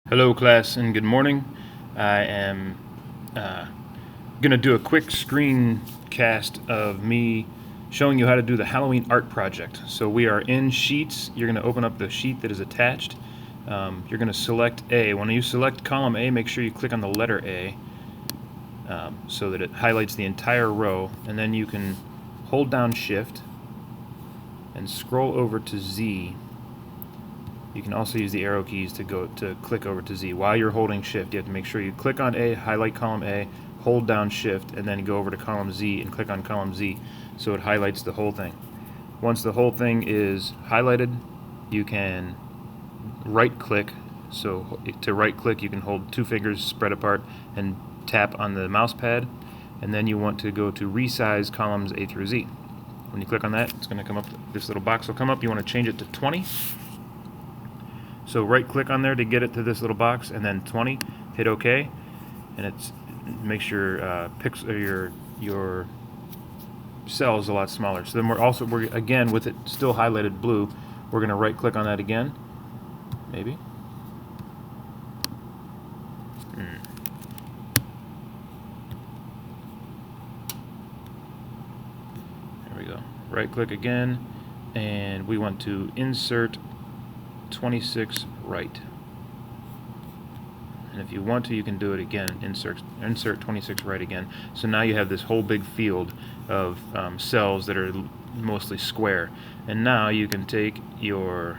Hello class and good morning. I am going to do a quick screencast of me showing you how to do the Halloween art project. So we are in Sheets. You're going to open up the sheet that is attached. You're going to select A. When you select column A, make sure you click on the letter A so that it highlights the entire row, and then you can hold down Shift and scroll over to Z. You can also use the arrow keys to click over to Z. While you're holding Shift, you have to make sure you click on A, highlight column A, hold down Shift, and then go over to column Z and click on column Z so it highlights the whole thing. Once the whole thing is highlighted, you can right-click. So to right-click, you can hold two fingers spread apart and tap on the mouse pad, and then you want to go to resize columns A through Z. When you click on that, it's going to come up, this little box will come up. You want to change it to 20. So right click on there to get it to this little box, and then 20, hit OK, and it makes your your cells a lot smaller. So then we're again, with it still highlighted blue, we're going to right click on that again, maybe. There we go. Right click again, and we want to insert 26 right. And if you want to, you can do it again, insert 26 right again. So now you have this whole big field of cells that are mostly square. And now you can take your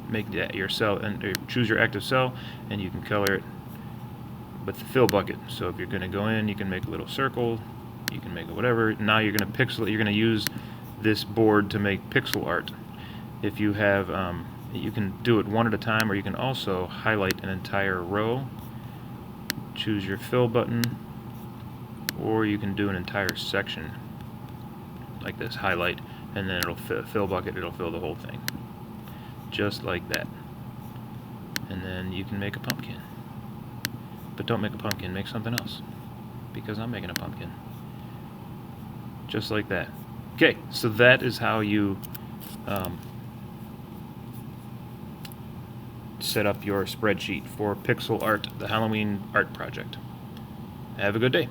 make your cell and choose your active cell, and you can color it with the fill bucket. So if you're going to go in, you can make a little circle, you can make it whatever. Now you're going to pixel it. You're going to use this board to make pixel art. If you have, you can do it one at a time, or you can also highlight an entire row, choose your fill button, or you can do an entire section like this, highlight, and then it'll fill bucket, it'll fill the whole thing, just like that. And then you can make a pumpkin. But don't make a pumpkin, make something else, because I'm making a pumpkin. Just like that. Okay, so that is how you set up your spreadsheet for Pixel Art, the Halloween art project. Have a good day.